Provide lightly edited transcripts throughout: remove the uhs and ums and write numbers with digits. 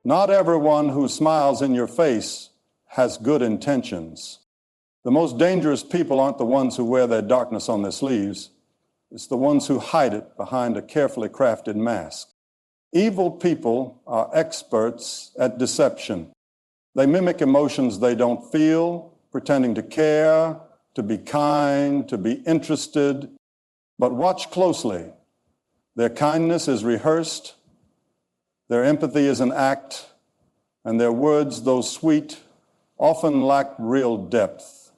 Not everyone who smiles in your face has good intentions. The most dangerous people aren't the ones who wear their darkness on their sleeves. It's the ones who hide it behind a carefully crafted mask. Evil people are experts at deception. They mimic emotions they don't feel, pretending to care, to be kind, to be interested. But watch closely. Their kindness is rehearsed, their empathy is an act, and their words, though sweet, often lack real depth.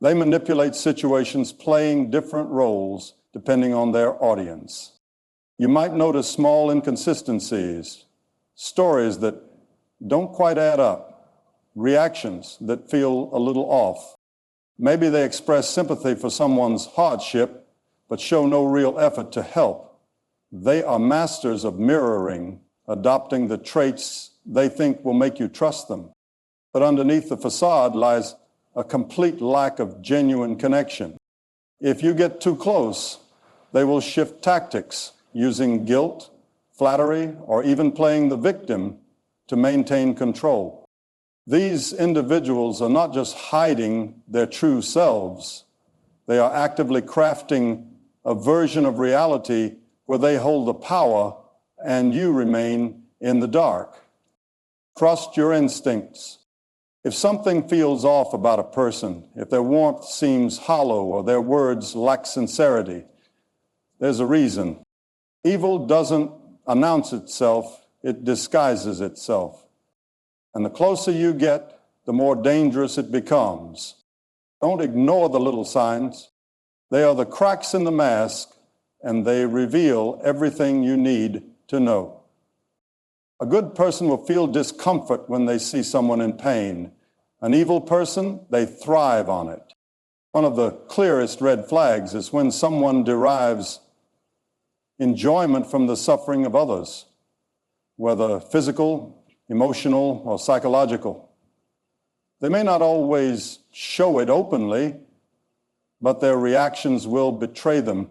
They manipulate situations, playing different roles depending on their audience. You might notice small inconsistencies, stories that don't quite add up, reactions that feel a little off. Maybe they express sympathy for someone's hardship, but show no real effort to help. They are masters of mirroring, adopting the traits they think will make you trust them. But underneath the facade lies a complete lack of genuine connection. If you get too close, they will shift tactics, using guilt, flattery, or even playing the victim to maintain control. These individuals are not just hiding their true selves, they are actively crafting a version of reality where they hold the power and you remain in the dark. Trust your instincts. If something feels off about a person, if their warmth seems hollow or their words lack sincerity, there's a reason. Evil doesn't announce itself, it disguises itself. And the closer you get, the more dangerous it becomes. Don't ignore the little signs. They are the cracks in the mask, and they reveal everything you need to know. A good person will feel discomfort when they see someone in pain. An evil person, they thrive on it. One of the clearest red flags is when someone derives enjoyment from the suffering of others, whether physical, emotional, or psychological. They may not always show it openly, but their reactions will betray them.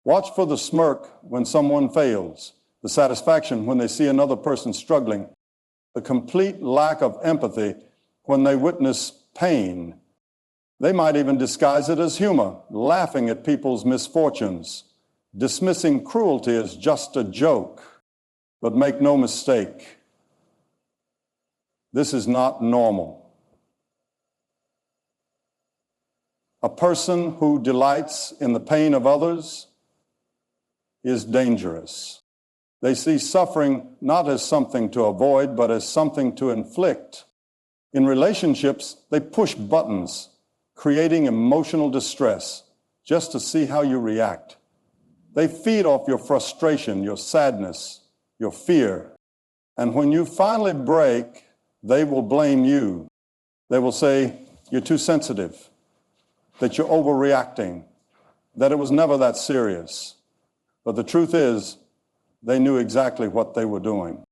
Watch for the smirk when someone fails, the satisfaction when they see another person struggling, the complete lack of empathy when they witness pain. They might even disguise it as humor, laughing at people's misfortunes, dismissing cruelty as just a joke. But make no mistake, this is not normal. A person who delights in the pain of others is dangerous. They see suffering not as something to avoid, but as something to inflict. In relationships, they push buttons, creating emotional distress just to see how you react. They feed off your frustration, your sadness, your fear. And when you finally break, they will blame you. They will say, you're too sensitive, that you're overreacting, that it was never that serious. But the truth is, they knew exactly what they were doing.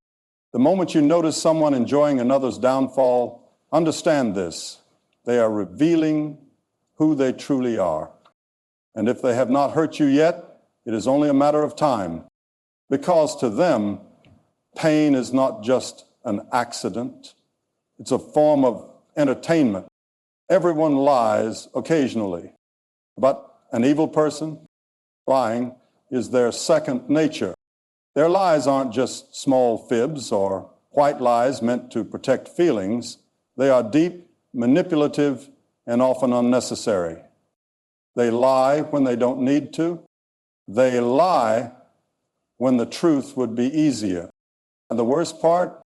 The moment you notice someone enjoying another's downfall, understand this. They are revealing who they truly are. And if they have not hurt you yet, it is only a matter of time. Because to them, pain is not just an accident. It's a form of entertainment. Everyone lies occasionally. But an evil person, lying, is their second nature. Their lies aren't just small fibs or white lies meant to protect feelings. They are deep, manipulative, and often unnecessary. They lie when they don't need to. They lie when the truth would be easier. And the worst part,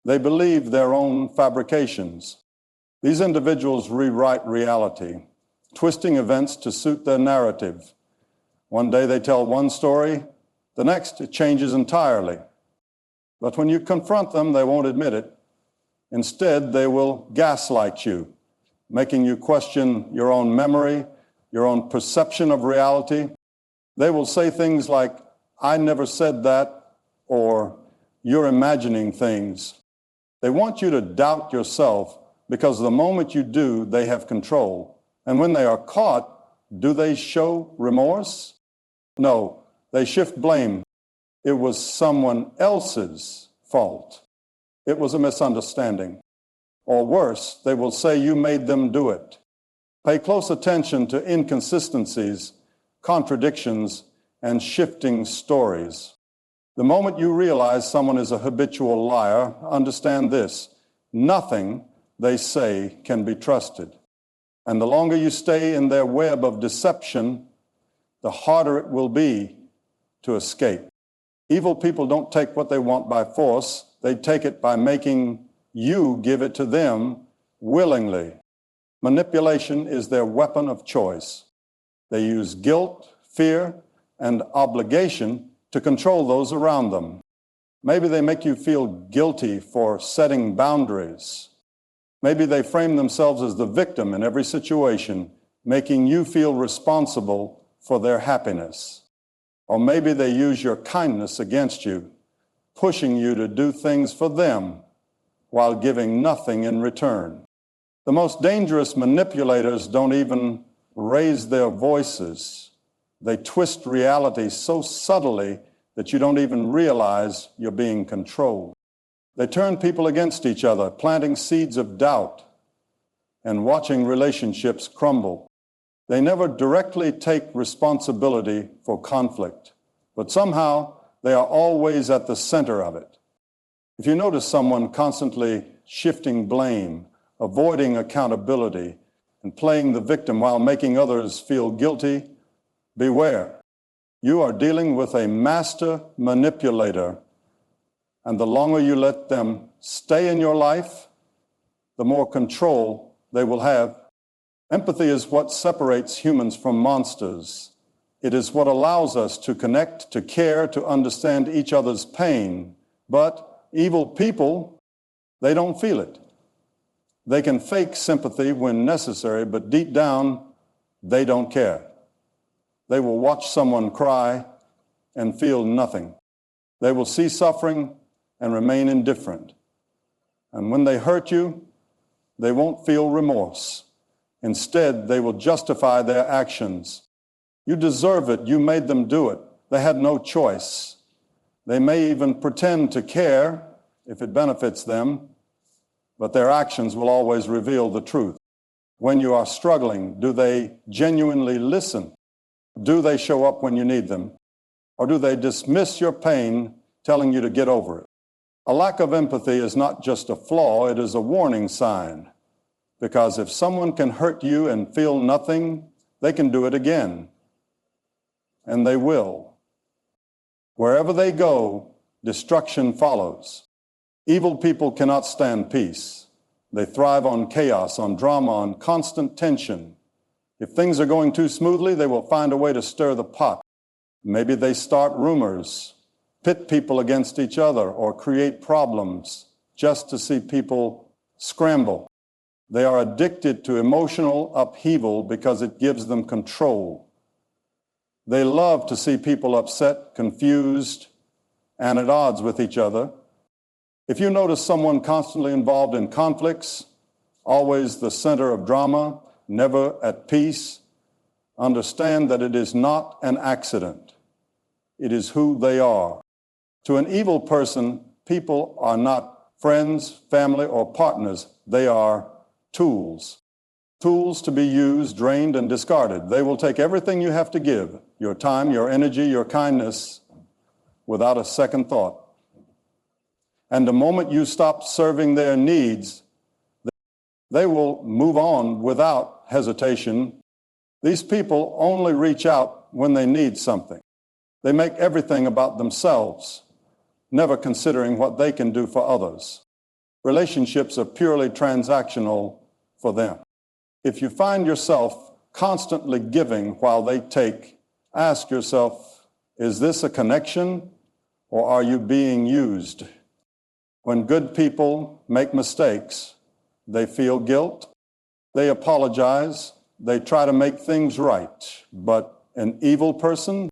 they believe their own fabrications. These individuals rewrite reality, twisting events to suit their narrative. One day they tell one story, the next it changes entirely. But when you confront them, they won't admit it. Instead, they will gaslight you, making you question your own memory, your own perception of reality. They will say things like, I never said that, or you're imagining things. They want you to doubt yourself because the moment you do, they have control. And when they are caught, do they show remorse? No, they shift blame. It was someone else's fault. It was a misunderstanding. Or worse, they will say you made them do it. Pay close attention to inconsistencies, contradictions, and shifting stories. The moment you realize someone is a habitual liar, understand this: nothing they say can be trusted. And the longer you stay in their web of deception, the harder it will be to escape. Evil people don't take what they want by force. They take it by making you give it to them willingly. Manipulation is their weapon of choice. They use guilt, fear, and obligation to control those around them. Maybe they make you feel guilty for setting boundaries. Maybe they frame themselves as the victim in every situation, making you feel responsible for their happiness. Or maybe they use your kindness against you, pushing you to do things for them while giving nothing in return. The most dangerous manipulators don't even raise their voices. They twist reality so subtly that you don't even realize you're being controlled. They turn people against each other, planting seeds of doubt and watching relationships crumble. They never directly take responsibility for conflict, but somehow they are always at the center of it. If you notice someone constantly shifting blame, avoiding accountability, and playing the victim while making others feel guilty, beware. You are dealing with a master manipulator, and the longer you let them stay in your life, the more control they will have. Empathy is what separates humans from monsters. It is what allows us to connect, to care, to understand each other's pain. But evil people, they don't feel it. They can fake sympathy when necessary, but deep down, they don't care. They will watch someone cry and feel nothing. They will see suffering and remain indifferent. And when they hurt you, they won't feel remorse. Instead, they will justify their actions. You deserve it. You made them do it. They had no choice. They may even pretend to care if it benefits them, but their actions will always reveal the truth. When you are struggling, do they genuinely listen? Do they show up when you need them? Or do they dismiss your pain, telling you to get over it? A lack of empathy is not just a flaw, it is a warning sign. Because if someone can hurt you and feel nothing, they can do it again. And they will. Wherever they go, destruction follows. Evil people cannot stand peace. They thrive on chaos, on drama, on constant tension. If things are going too smoothly, they will find a way to stir the pot. Maybe they start rumors, pit people against each other, or create problems just to see people scramble. They are addicted to emotional upheaval because it gives them control. They love to see people upset, confused, and at odds with each other. If you notice someone constantly involved in conflicts, always the center of drama, never at peace, understand that it is not an accident. It is who they are. To an evil person, people are not friends, family, or partners. They are tools. Tools to be used, drained, and discarded. They will take everything you have to give, your time, your energy, your kindness, without a second thought. And the moment you stop serving their needs, they will move on without hesitation. These people only reach out when they need something. They make everything about themselves, never considering what they can do for others. Relationships are purely transactional for them. If you find yourself constantly giving while they take, ask yourself, is this a connection or are you being used? When good people make mistakes, they feel guilt, they apologize, they try to make things right. But an evil person,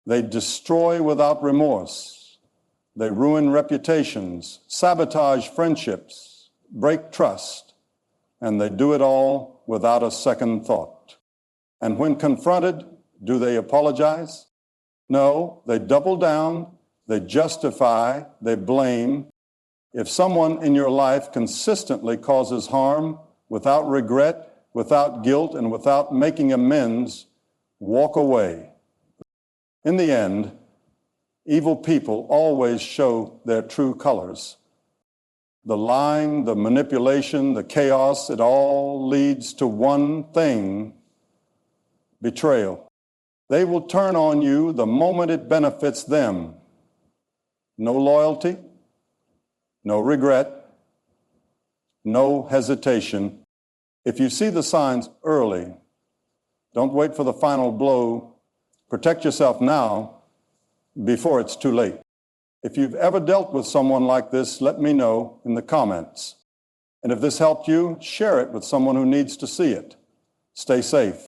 they destroy without remorse. They ruin reputations, sabotage friendships, break trust, and they do it all without a second thought. And when confronted, do they apologize? No, they double down, they justify, they blame, If someone in your life consistently causes harm without regret, without guilt, and without making amends, walk away. In the end, evil people always show their true colors. The lying, the manipulation, the chaos, it all leads to one thing: betrayal. They will turn on you the moment it benefits them. No loyalty, no regret, no hesitation. If you see the signs early, don't wait for the final blow. Protect yourself now before it's too late. If you've ever dealt with someone like this, let me know in the comments. And if this helped you, share it with someone who needs to see it. Stay safe.